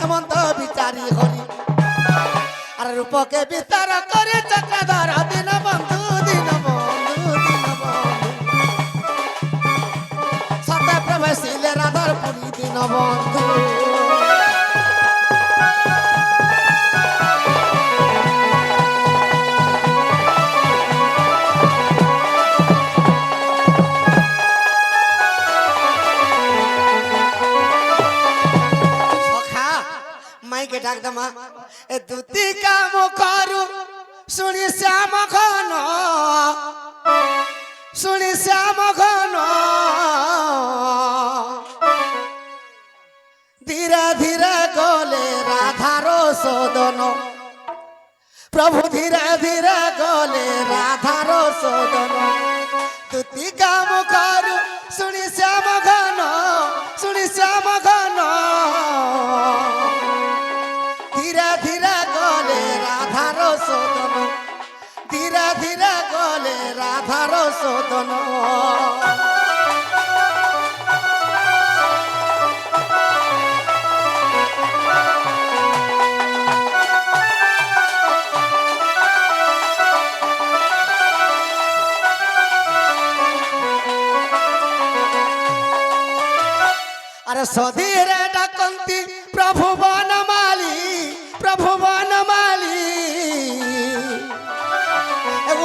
এমন তো বিচারি হরি আর রূপকে বিস্তার করে চক্রধর দিন বন্ধু দিন বন্ধু দিন বন্ধু সতে প্রবেশিলে রাধার পুরী দিন বন্ধু মাইকে ডাক দমা এ দুতি কাম করু শুনি শ্যাম ঘন শুনি শ্যাম ঘন ধীরে ধীরে গলে রাধার শোধন প্রভু ধীরে ধীরে গলে রাধার শোধন দুতি কাম করু শুনি শ্যাম ঘন শুনি শ্যাম ঘন ধীরে ধীরে গলে রাধার শোধন ধীরে ধীরে গলে রাধার শোধন আরে সধীরে ডাকন্তি প্রভু বনমালী প্রভু বনমালী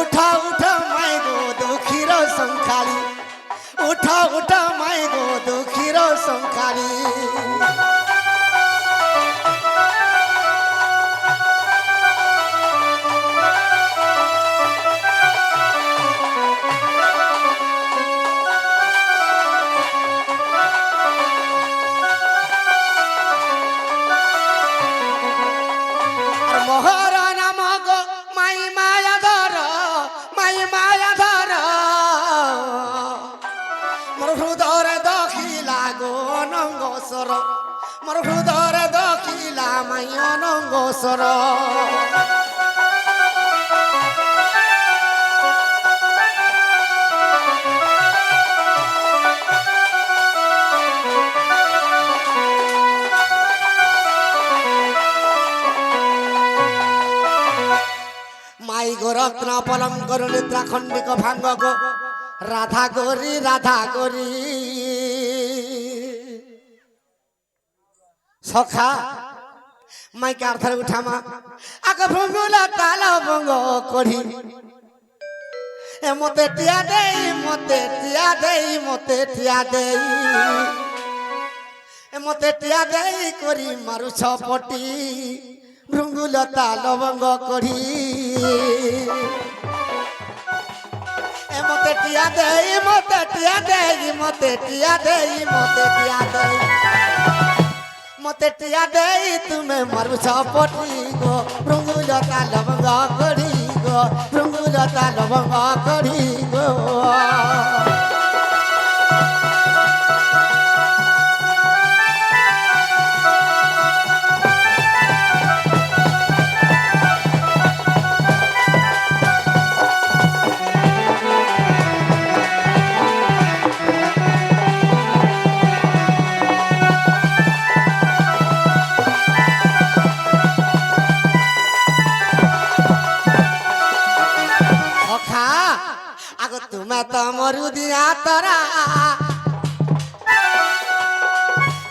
উঠা উঠা মাই গো দুঃখীর সংখালী উঠা উঠা মাই গো দুঃখীর সংখালী মোর হৃদয় দখিলা মাই অনঙ্গসর মাই গো রত্ন পলম করু নিদ্রা খণ্ডিক ভাঙ্গ গো রাধা গরি রাধা গরি সখা মাইকে আর ধরে উঠামা আগে ভঙ্গুলা কালা ভঙ্গ করি এ মতে টিয়া দেই মতে টিয়া দেই মতে টিয়া দেই এ মতে টিয়া দেই করি মারু ছপটি ভঙ্গুলতা লবঙ্গ করি এ মতে টিয়া দেই মতে টিয়া দেই মতে টিয়া দেই মতে টিয়া দেই মতে টিয়া দেই তুমি মারু ছপটি গো ভৃঙ্গুলতা লবঙ্গ করি গো ভৃঙ্গুলতা লবঙ্গ করি গো তুমি তো মরু দিয়া তরা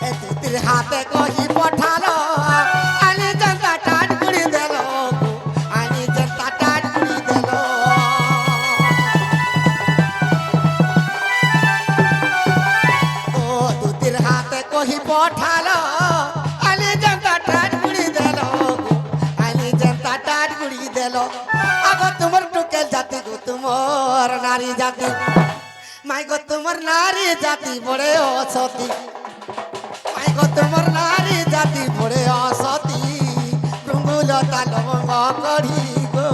এ তুতির হাতে কহি পঠালো আনি জনতা টাট গুড়ি দেল আনি জনতা টাট গুড়ি দেল ও তুতির হাতে কহি পঠালো আনি জনতা টাট গুড়ি দেল আনি জনতা টাট গুড়ি দেল আগো তোমার টুকেল জাতি গো তোমার নারী জাতি মাই গো তোমার নারী জাতি বড়ে অসতি মাই গো তোমার নারী জাতি বড়ে অসতি ভৃঙ্গুলতা লবঙ্গ করি গো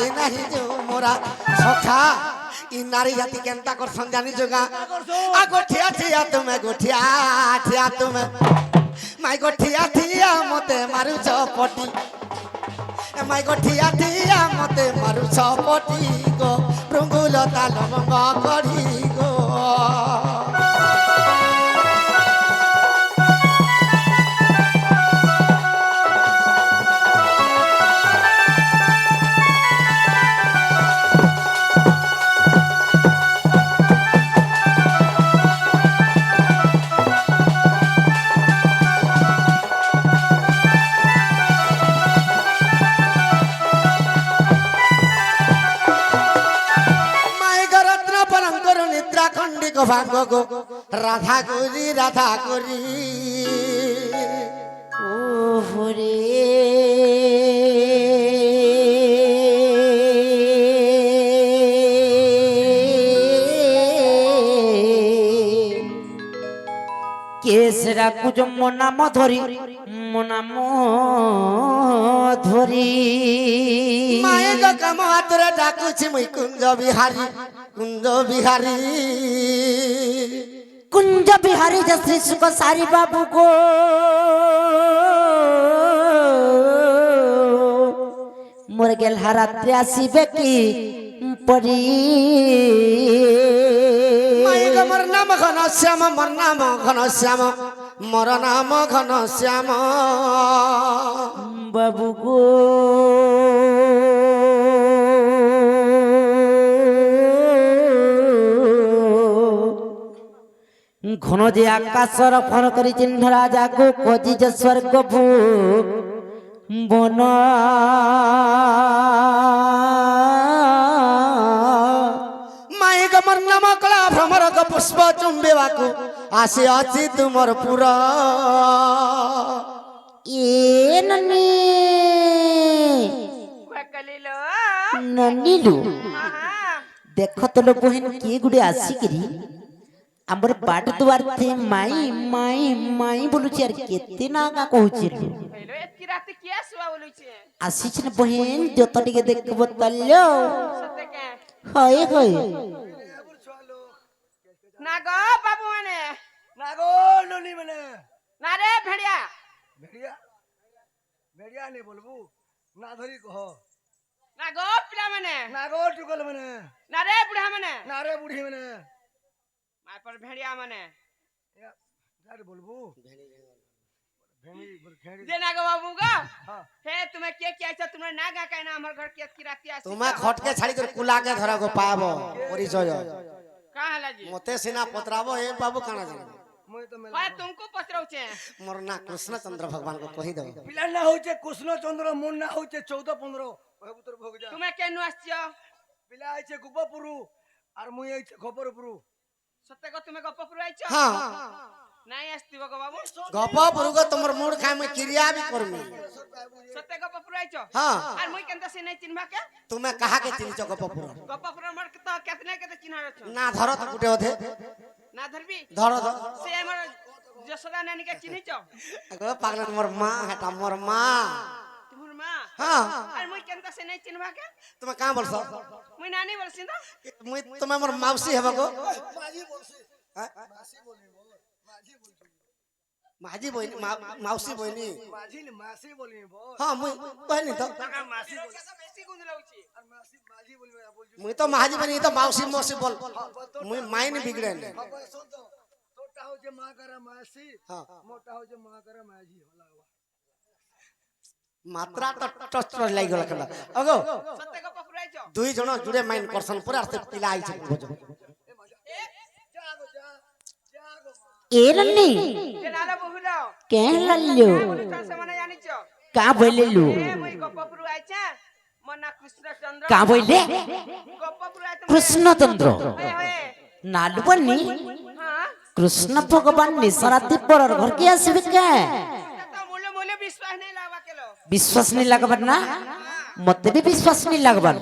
পারি নাহি যে মোরা সখা ই নারী জাতি কেনতা করছন জানি যোগা আগো ঠিয়া ঠিয়া তুমি গোঠিয়া ঠিয়া তুমি মাই গোঠিয়া ঠিয়া মতে মারু চপটি মাই গোঠিয়া ঠিয়া মতে মারু চপটি গো ভৃঙ্গুলতা লবঙ্গ করি গো ভাঙ্গ গো রাধা করি ও হরে কেসরা কুজ মনাম ধরি মনাম ধরি মায়ে কাম হাতরে ডাকুছি মুই কুঞ্জ বিহারী কুঞ্জ বিহারী যে শ্রী সুখ সারি বাবু গো মোর গেল রাত্রে আসিবে কি পরি মায়ে গো মোর নাম ঘনশ্যাম মোর নাম ঘনশ্যাম মোর নাম ঘনশ্যাম বাবু গো ঘন যে আকাশর ফর করি চিহ্ন রাজা গো কজি যে স্বর্গ ভূ বন মায়ে গো মোর নাম কলা ভ্রমর গো পুষ্প চুম্বিবাকু আসি ଅଛି ତୁମର ପୁର এ ননি ননিলু দেখ তোলো বহিন কি গুড়ে আসিকিরি আমার বাট দুয়ার থে মাই মাই মাই বলুছি আর কেতে নাগা কହୁছি আসিছ না বহিন যত টিকে দেখব তাল্লো হয় হয় না গো বাবু মানে না গো ননি মানে না রে ভেড়িয়া ভেড়িয়া ভেড়িয়া নে বলবু না ধরি কহ না গো পিলা মানে না গো টুকল মানে না রে বুড়া মানে না রে বুড়ি মানে মাই পর ভেড়িয়া মানে যারে বলবু ভেড়ি বল খেড়ি যে না গো বাবু গো हां हे तुम्हें के आइछ तुमरे ना गा कहना हमर घर के की राती आसी ତୁମେ ଖଟକେ ଛାଡ଼ି କରି କୁଲାକେ ଧରାକୁ ପାଇବ ପରିଚୟ का हला जी ମତେ ସିନା ପତ୍ରାବ ଏ ବାବୁ କାଣା ଜାଣିବ মই তো মেলা भाई तुमको पत्रों छे ମୋର ନା କୃଷ୍ଣଚନ୍ଦ୍ର ଭଗବାନଙ୍କୁ କହିଦେବ পিলা না হইছে কৃষ্ণ চন্দ্র মন না হইছে 14 15 কবুতর ভোগ যা तुम्हें केनु आछियो পিলা আইছে গোপপুরু আর মুই আইছে খবরপুরু सत्य को तुम्हें गप्पपुर आइछ ହଁ नहीं आस्तिबो गो बाबू ଗପ ପୁରୁଗ ତୁମର ମୁଡ ଖାଇ ମୁଁ କ୍ରିୟା ବି କରମି सत्य गप्पपुर आइछ ହଁ और मुई केनता से नहीं चिन्हबा के ତୁମେ କାହାକେ ଚିହ୍ନିଛ ଗପ ପୁର गप्पपुर मर के तो केतने केते चिन्हा रछ ନା ଧର ତ ଗୁଟେ ଅଧେ ना धरबी ଧର ଧର से हमर जसोदा नानी के चिन्हिछ ଆଗ ପାଗଲ ମୋର ମା ହେଟା ମୋର ମା तुमर मां ହଁ और मुई केनता से नहीं चिन्हबा के ତୁମେ କାଁ ବୋଲସ मुई नानी बोलसिन तो ମୁଇଁ ତୁମେ ମୋର ମାଉସୀ ହେବ ଗো মাঝি বলছি হ্যাঁ? মাসি বলি বল মাঝি বলছি মাঝি বইনি মাউসী বইনি মাঝি নে মাসি বলি বল ହଁ মুଇଁ କହିନି ତ টাকা মাসি বলি कैसा बेसी गुंद लाउची আর মাসি মাঝি বলি বলছি মুই তো মাঝি বইনি তো মাউসী মাউসী বল মুই মাইনি বিগড়ে নে বাবা শুন তো তোটা হচ্ছে মা করা মাসি হ্যাঁ মোটা হচ্ছে মা করা মাঝি হলা মাত্রা তো টচ লাগি গলা কলা আগো सत्य गप्पपुर आइछ দুই জন জুড়ে মাইন করছন পুরা আস্তে পিলা আইছে বুঝো যা গো যা যা গো এ ননি जे नाला बहुलो কে লাল্লো बोलु त से माने जानिछ কা বলিলু ए मुई गप्पपुर आइछ मना कृष्णचंद्र কা বইলে गप्पपुर आइछ কৃষ্ণচন্দ্র होए होए নালু বনি हां কৃষ্ণ ভগবান নিশরাতি পরর ঘর কি আসবে কে तो मोले मोले विश्वास नहीं लावा केलो বিশ্বাস নি লাগবার না মতে भी বিশ্বাস নি লাগবার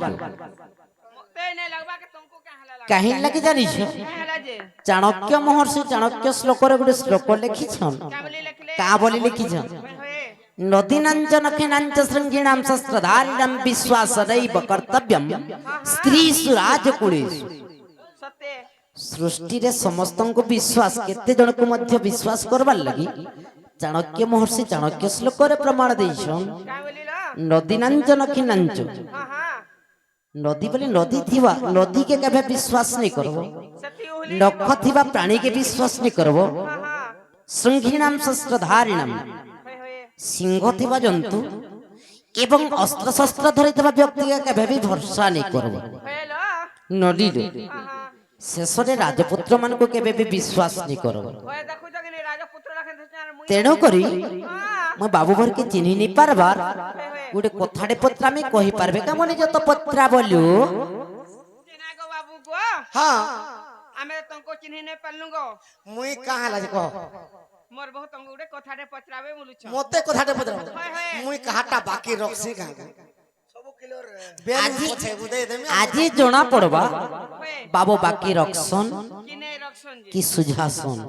ते नहीं लगवा के तुमको क्या हला लगा কাহিন লাগি জানিছ क्या हला जे চাণক্য মহর্ষি চাণক্য শ্লোকরে গোটে শ্লোক লিখিছন क्या बोली लिखले কা বলি লিখিছন होए নদীনাঞ্জন খিনাঞ্চ শৃঙ্গিণাম শস্ত্রধারিণাম বিশ্বাসदैব কর্তব্যম স্ত্রীষু রাজকুলেষু। सत्य ସୃଷ୍ଟିରେ ସମସ୍ତଙ୍କୁ ବିଶ୍ୱାସ କେତେ ଜଣକୁ ମଧ୍ୟ ବିଶ୍ୱାସ କରବାର ଲାଗି ଚାଣକ୍ୟ ମହର୍ଷି ଚାଣକ୍ୟ ଶ୍ଲୋକରେ ପ୍ରମାଣ ଦେଇଛନ୍। क्या बोलिला ନଦୀନାଞ୍ଚନ ଖିନାଞ୍ଚ हाँ हाँ ନଦୀ ବୋଲି ନଦୀ ଥିବା ନଦୀକେ କେବେ ବିଶ୍ୱାସ ନାଇଁ କରବ, सत्य होली ନଖ ଥିବା ପ୍ରାଣୀକେ ବିଶ୍ୱାସ ନାଇଁ କରବ, हाँ हाँ ଶୃଙ୍ଘିଣାମ ଶସ୍ତ୍ରଧାରିଣାମ होए ସିଂହ ଥିବା ଜନ୍ତୁ ଏବଂ ଅସ୍ତ୍ରଶସ୍ତ୍ର ଧରିଥିବା ବ୍ୟକ୍ତିକେ କେବେ ବି ଭରସା ନାଇଁ କରବ। हेलो ନଦୀରେ हाँ हाँ ଶେଷରେ ରାଜପୁତ୍ର ମାନଙ୍କୁ କେବେ ବି ବିଶ୍ୱାସ ନାଇଁ କରବ। होए देखो तो कि राजपुत्र लखन धचार मुई ତେଣୁ କରି हाँ ମୁଁ ବାବୁ ଭରକେ ଚିହ୍ନି ନି ପାରବାର होए होए ଗୋଟେ କଥାଟେ ପତ୍ରାମି କହି ପାରବେ କାମ ନିଜ ତ ପତ୍ରା ବୋଲୁ चिन्हा गो बाबू गो ହଁ आमे तुमको चिन्ह नहीं पालनु गो ମୁଇଁ କାଁ ହେଲା ଯେ କହ मोर बहुत तुमको उड़े कथाटे पचरावे बोलुछ ମତେ କଥାଟେ ପଚାର होए होए ମୁଇଁ କାହାଟା ବାକି ରଖସି କାଁ ସବୁ କ୍ଲିୟର ବେନ ଆଜି- ପଛେ ବୁଦେଇ ଦେମି ଆଜି ଜଣା ପଡବା होए ବାବୁ ବାକି ରଖସନ୍ कि नहीं रखसन जी କି ସୁଝାସନ୍।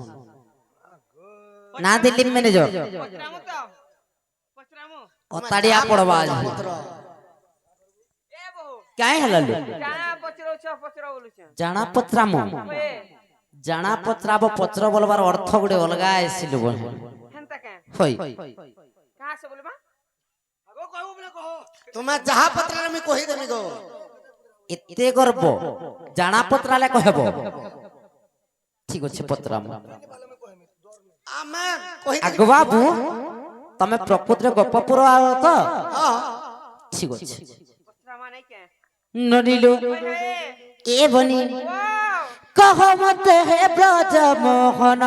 ନା ଦିଲ୍ଲୀ ମ୍ୟାନେଜର पचरामु तो पचरामु ଅତାଡିଆ ପଡବା ଆଜି ପତ୍ର ए बहु କାଇଁ ହେଲା lu जाना पचरो छ पचरो बोलुछ ଜାଣା ପତ୍ରାମ होए ଜାଣା ପତ୍ରାବ ପତ୍ର ବୋଲବାର ଅର୍ଥ ଗୋଟେ ଅଲଗା ଆସିଲୁ ବଣ हेंता के ହଇ कहां से बोलबा ଆଗ କହିବୁ ବୋଲେ କହ ତୁମେ ଯାହା ପତ୍ରରେ ମୁଇଁ କହି ଦେମି ଗো ଏତେ ଗର୍ବ ଜାଣା ପତ୍ରାଲେ କହିବ ଠିକ ଅଛି ପତ୍ରାମ ଆମେ କହି ଆଗ ବାବୁ ତମେ ପ୍ରକୃତରେ ଗପପୁର ଆଳ ତ ହଁ ଠିକ ଅଛି पचरामा नहीं के ନଡ଼ିଲୁ होए होए ଏ ବନି वाओ କହ ମତେ ହେ ବ୍ରଜ ମୋହନ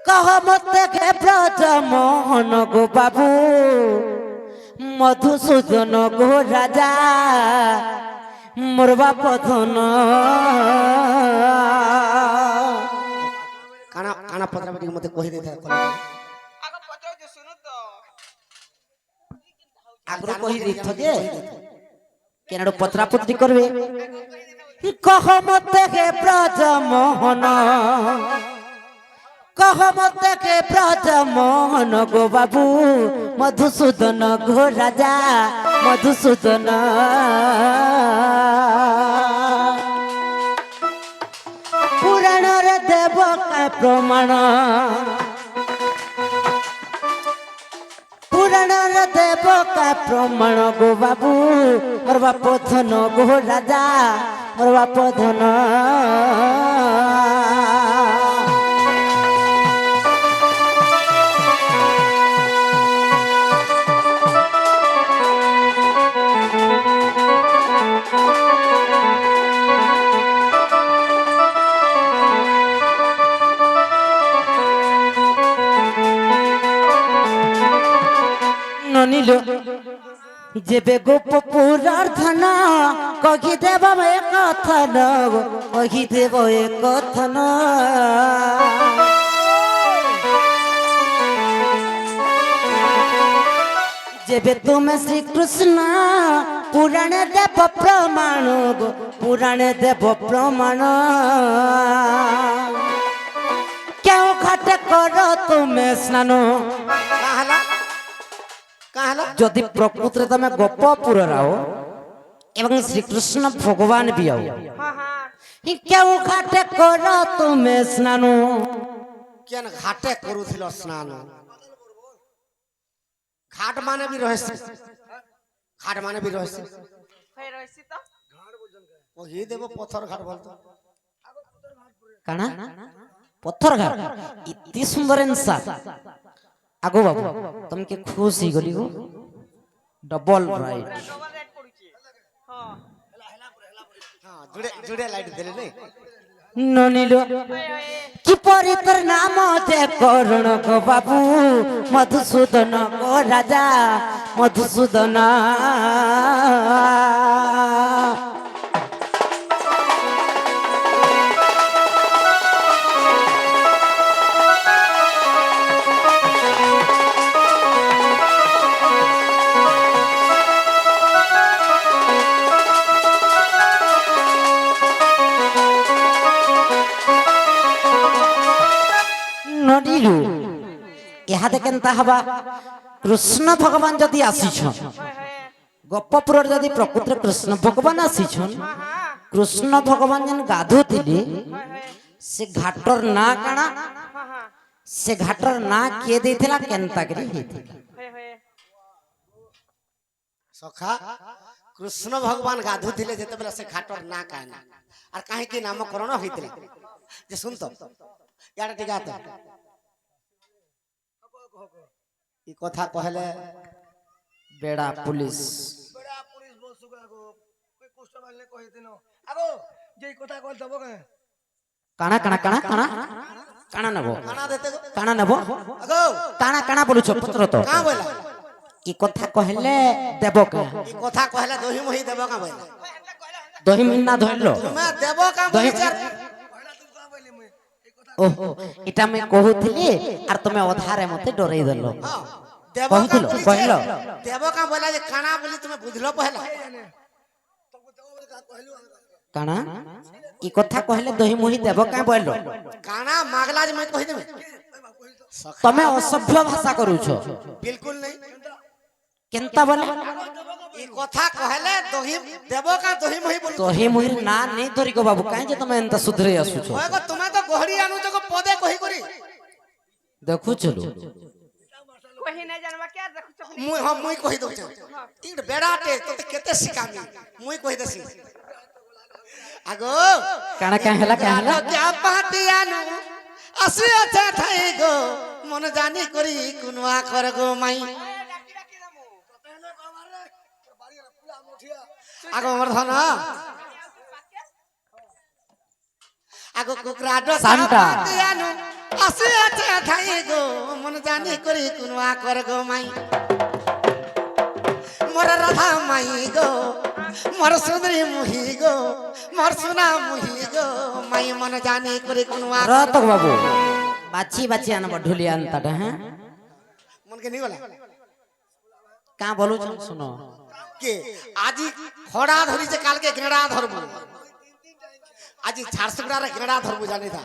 କହ ମତେ ହେ ବ୍ରଜ ମୋହନ ଗো ବାବୁ ମଧୁସୂଦନ গো রাজা মোর বাপ ধন କାଣା କାଣା ପତ୍ରା ଟିକେ ମତେ କହି ଦେଇଥା आगो पचरो जो सुनु तो ଆଗରୁ କହି ଦେଇଥ ଯେ କେନାଡୁ ପତ୍ରା ପତ୍ରି করবে কহ মতে হে ব্রজ মোহন কহ মতে হে ব্রজ মোহন গো বাবু মধুসূদন গো রাজা মধুসূদন পুরাণরে দেব কা প্রমাণ পুরাণর দেব কা প্রমাণ গো বাবু মোর বাপ ধন গো রাজা মোর বাপ ধন ননিল যেবে গোপপুরার ধন কহি দেব এ কথন কহি দেব এ কথন যেবে তুমি শ্রীকৃষ্ণ পুরাণে দেব প্রমাণ গো পুরাণে দেব প্রমাণ কেউ ঘাটে কর তুমি স্নান କାଁ ହେଲା କାଁ ହେଲା যদি প্রকৃতিরে তুমি গোপপুর রাও এবং শ্রীকৃষ্ণ ভগবান বি আও हाँ हाँ কেউ ঘাটে কর তুমি স্নান କେନ୍ ଘାଟେ କରୁଥିଲ ସ୍ନାନ ଘାଟ ମାନେ ବି ରହେସି ଘାଟ ମାନେ ବି ରହେସି होए रहसी तो କହି ଦେବ ପଥର ଘାଟ ଭଲ ତ কানা পথর ঘাট ইতি সুন্দর এনসার আগো বাবু তুমি কে খুশি গলি গো ডবল রাইট डबल रेट पड़ुची हां ହଁ ଜୁଡେ ଜୁଡେ ଲାଇଟ୍ ଦେଲେ ନାଇଁ ননিল होए होए কিপরি তোর নাম যে করণ গো বাবু মধুসূদন গো রাজা মধুসূদন নদীরু ইহাদে কেনতা হবা কৃষ্ণ ভগবান যদি আসিছন হয় হয় গপপুরের যদি প্রকৃতিরে কৃষ্ণ ভগবান আসিছন হ্যাঁ হ্যাঁ কৃষ্ণ ভগবান যেন গাধুতিলে হয় হয় সে ঘাটর না কাଣା হ্যাঁ হ্যাঁ সে ঘাটর না কিয়ে ଦେଇଥିଲା কেনতা করে ହେଇଥିଲା হয় হয় ସଖା କୃଷ୍ଣ ଭଗବାନ ଗାଧୁଥିଲେ ଯେତେବେଳେ ସେ ଘାଟର ନାଁ କାହିଁନା আর କାହିଁକି ନାମକରଣ ହେଇଥିଲା ଯେ ଶୁଣ ତ ଇଆଡ଼େ ଟିକେ ଆତ ଇ କଥା କହିଲେ ବେଡା পুলিশ बड़ा पुलिस बोल सुगा को कोई कुछ मारने को हेते न आगो जे কথা কল দব কে কাଣା কাଣା কাଣା কাଣା কাଣା নেব କାଣା ଦେତେ ଗো কাଣା নেব আগো কাଣା কাଣା বলুছ পত্র তো କାଁ ବୋଇଲା কি কথা কহিলে দেব কে ଇ କଥା କହିଲେ ଦହି ମହି ଦେବ କାଁ ବୋଇଲା দহি মিনা ধরল ତୁମେ ଦେବ କାଁ ଦହି ବୋଲିଛ পয়লা তুই কা বলি মুই এই কথা ওহো এটা আমি কহুଥିଲି আর তুমি অধারে মতে ডরাই দেল ହଁ ଦେବ କହିଥିଲ, କାଁ କହିଲ। ବୋଲିଛ ଦେବ କାଁ ବୋଇଲା ଯେ କାଣା ବୋଲି ତୁମେ ବୁଝିଲ ପହେଲା জানে তোকে দেব বলে কা কইলু কাଣା কি কথা কহিলে দহি মহি দেব কে বলল କାଣା ମାଗଲା ଯେ ମୁଇଁ କହିଦେବି তুমি অসভ্য ভাষা করুছ ବିଲକୁଲ ନାହିଁ কেনতা বলে ଇ କଥା କହିଲେ ଦହି ଦେବ କାଁ ଦହି ମହି ବୋଲୁ দহি মহির না নেই ধরিক বাবু কাই যে তুমি এনতা সুধরে আসুছ ওই গো ତୁମେ ତ ଗହଡି ଆଣୁଛ ଗো ପଦେ କହି କରି দেখুছলু কহি না জানবা কে দেখুছ ମୁଇଁ ହଁ ମୁଇଁ କହି ଦଉଛେ ଇ ବେଡାଟେ ତତେ କେତେ ଶିକାମି ମୁଇଁ କହି ଦେସି আগো কাଣା কাঁ হেলা কাঁ হেলা क्या पाती आनु আসি আছে ঠাই গো মন জানি করি কুনুয়া কর গো মাই ডাকি ডাকি দামু कहले को मारे बाड़ी पूरा मुठिया আগো মোর ধন আগো কুকরা ডো সান্টা। পাতি আনু আসি আছে ঠাই গো মন জানি করি কুনুয়া কর গো মাই মোর রাধা মাই গো মোর সুন্দরী মুহি গো মোর সোনা মুহি গো মাই মন জানি করি কুনুয়া রতক বাবু বাছি বাছি আনব ঢুলি আনতাটা হ্যাঁ মনকে নি গলা কাঁ বলুছ শুনো কে আজি খড়া ধরিছে কালকে গেড়া ধরবো আজি ঝাড়সুগুড়ারে গেড়া ধরবো জানি থা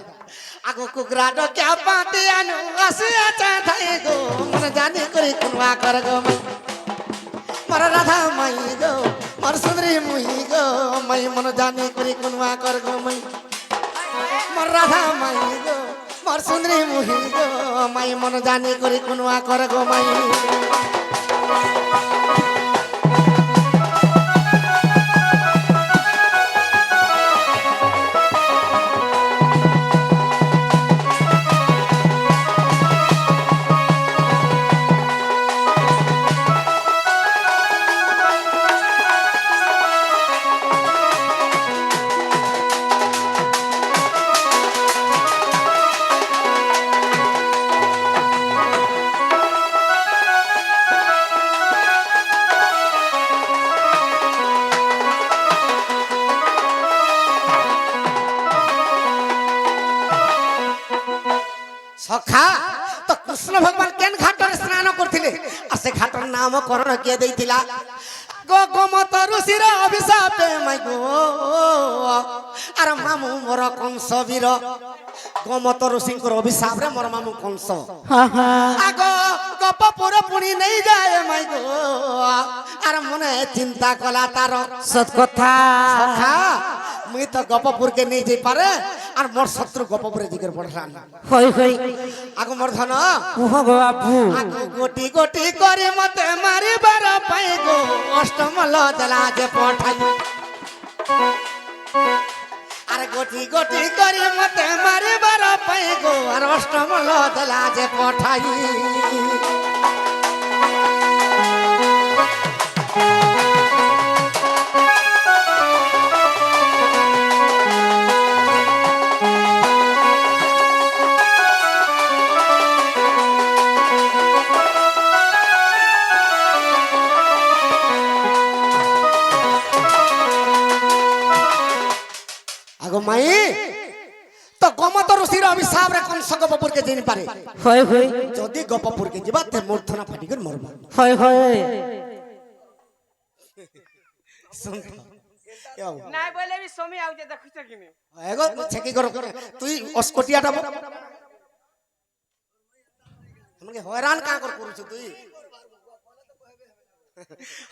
আগো কুকরা ডো क्या पाती आनु আসি আছে ঠাই গো মন জানি করি কুনুয়া কর গো মাই মোর রাধা মাই গো মোর সুন্দরী মুহি গো মাই মন জানি করি কুনুয়া কর গো মাই মোর রাধা মাই গো মোর সুন্দরী মুহি গো মাই মন জানি করি কুনুয়া কর গো মাই সখা তো কৃষ্ণ ভগবান কেন ঘাটরে স্নান করছিলে আর সে ঘাটর নামকরণ কে দেইতিলা গো গোমত ঋষির অভিশাপে মাই গো আর মামু মোর কংস বীর গোমত ঋষিঙ্কর অভিশাপরে মোর মামু কংস হ্যাঁ হ্যাঁ আগ গপপুর পুনি নেই যায় মাই গো আর মনে চিন্তা কলা তার সত কথা সখা মুই তো গপপুর কে নেই যাই পারে আর মোর শত্রু গপপুরে জিগর পড়লাম হই হই আগ মোর ধন কুহ গো বাপু আগু গোটি গোটি করে মতে মারিবার পাই গো অষ্টম লজলা যে পঠাই আর গোটি গোটি করে মতে মারিবার পাই গো আর অষ্টম লজলা যে পঠাই আগো মাই তো গমত ঋষির অভিশাপ রে কংস গপপুর কে জিনি পারে হই হই যদি গপপুর কে ଯିବା তে মূর্ধনা ফাটি করে মরবা হই হই শুন নাই বলে বি সময় আউছে দেখুছ কিনি এগো ছেকি কর তুই অস্কটিয়াটা আমাকে হয়রান কাঁ করছু তুই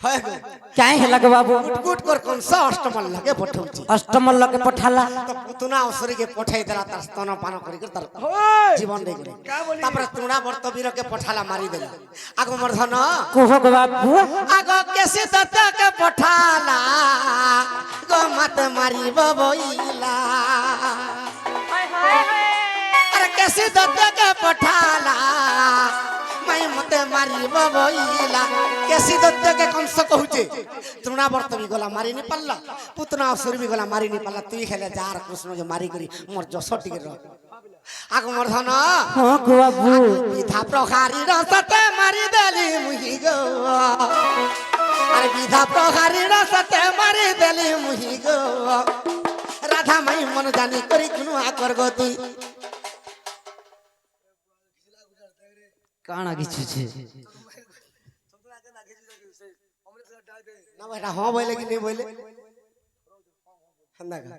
হয় গো কাই হেলা গো বাবু গুট কর কোন অষ্টমল লাগে পঠাউছি অষ্টমল লগে পঠালা তো পুতুনা অসুরীকে পঠাই দেলা তার স্তন পান করি তার জীবন দেই করে তারপরে তুণা বর্তবীরকে পঠালা মারি দেলা আগো মর্ধন কুহ গো বাবু আগো কেসি দত্তকে পঠালা গো মত মারিব বইলা আরে কেসি দত্তকে পঠালা মাই মতে মারিব বইলা কেসি দত্তকে কংস কহুছে তৃণা বর্তবী গলা মারি নি পারলা পুতনা অসুর বি গলা মারি নি পারলা তুই খেলে যার কৃষ্ণকে মারি করি মোর যশ টিকে রহ আগো মোর ধন হ্যাঁ গো বাবু বিধা প্রহারী রসতে মারি দেলি মুহি গো আরে বিধা প্রহারী রসতে মারি দেলি মুহি গো রাধা মাই মন জানি করি কুনু আকর গো তুই কানা কিছু ছে না বেটা हाँ बोले कि नहीं बोले हंदा का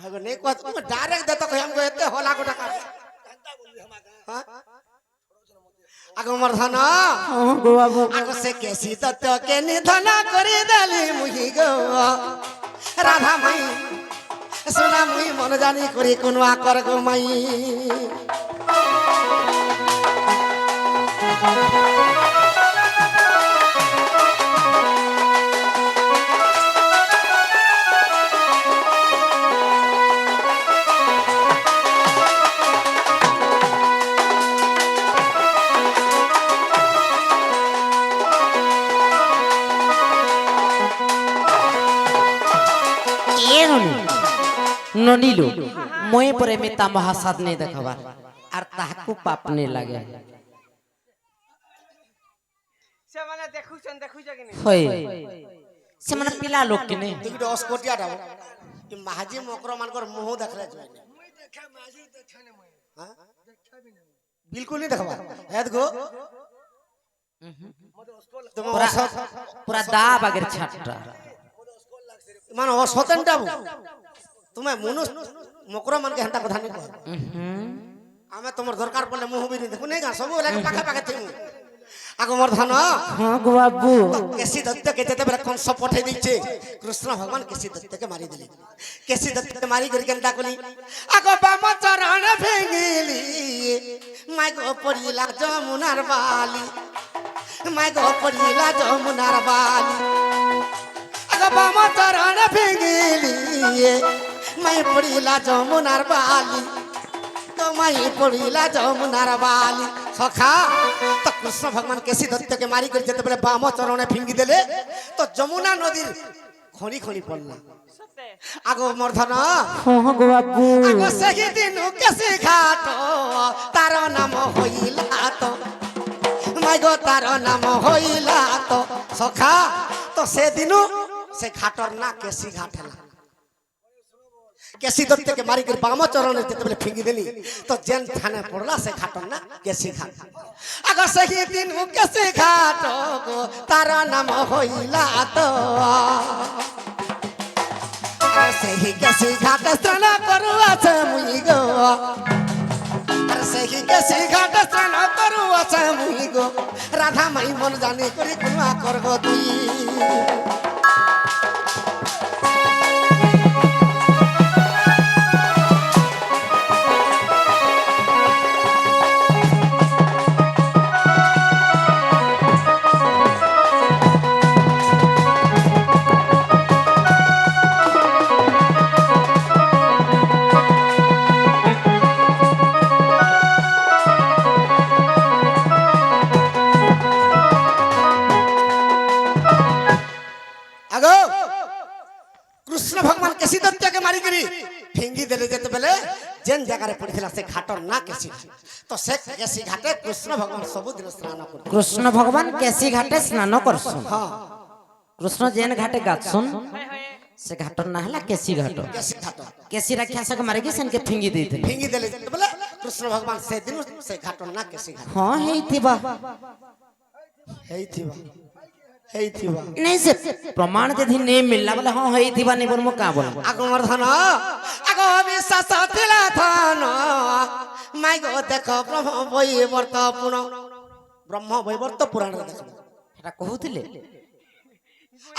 अगर नहीं को तुम डायरेक्ट देता को हमको एते होला को टका हां आगो मर्धन হ্যাঁ গো বাবু आगो से कैसी तत्व के निधन करी देली मुही गो राधा माई सुना मुई मन जानी करी कुनवा कर गो माई ননিলো মই পরে মিতা মহাসাদ নেই দেখবা আর তাহাকু পাপ নেই লাগে ସେମାନେ ଦେଖୁଛ କି ନାହିଁ হয় ସେମାନେ ପିଲା ଲୋକ କି নে तुक 10 कोटिया डाबो कि महाजी मकर मानकर मुंह देखले जोइ मुई देखे माजी देखे ने मुई हां देखे भी नहीं बिल्कुल नहीं देखबा हेद गो मते अस्कोल तुम पूरा असत पूरा दा बागेर छाटटा मान असतन डाबो तुम्हें मुनु मकर मान के हंता कथा नहीं कह आमे तमर दरकार पड़ले मुंह भी नहीं देखो नहीं गा सब लागे पाखा पाखा थिमु आगो मोर धन हाँ गो बाबू केसी दत्त के जेते बेला कंस पठे दिछे कृष्ण भगवान केसी दत्त के मारी दिले केसी दत्त के मारी कर केनता कोली आगो बाम चरण भेंगिली my go पड़िला जमुनार Bali my go पड़िला जमुनार बाली आगो बाम चरण भेंगिली माय पड़िला जमुनार बाली तो माय पड़िला जमुनार बाली सखा तो कृष्ण भगवान केसी दत्त के मारी कर जेते बेले बाम चरणे फिंगी देले तो जमुना नदीर खणी खणी पड़ला ସତେ आगो मर्धन हाँ गो बाबू आगो सही दिन केसी घाट तार नाम होइला तो माय गो तार नाम होइला तो सखा तो से दिनु से घाटर ना केसी घाट हला केसी दत्त के मारी कर बाम चरणे जेते बेले फिंगी देली तो जेन थाने पड़ला से घाटर ना केसी घाट आगो सही दिन केसी घाट गो तार नाम होइला तो सही केसी घाट स्नान करुआ छे मुई गो अरे सही केसी घाट स्नान करुआ छे मुई गो राधा माई मन जाने करी कुनवा करगो तुई आगो कृष्ण भगवान केसी दत्त के मारी करी फिंगी देले जेते बेले जेन जगह रे पड़िथिला से घाटर ना केसी तो से केसी घाटे कृष्ण भगवान सब दिन स्नान करते कृष्ण भगवान केसी घाटे स्नान करसुन हां कृष्ण जेन घाटे गाछुन से घाट ना हला केसी घाट केसी घाट केसी रक्षा से मारे के सन के फिंगी देते फिंगी देले जेते बेले कृष्ण भगवान से दिन से घाटर ना केसी घाट हाँ है थिबा हेई थिबा नहीं से प्रमाण यदि नहीं मिलला बोले हाँ है थिबा नहीं बोल मो का बोल आगो मर्धन आगो विश्वास थिला थान মাই গো দেখ ব্রহ্ম বৈবর্ত পুরাণ ব্রহ্ম বৈবর্ত পুরাণ দেখ এটা কহুଥିଲେ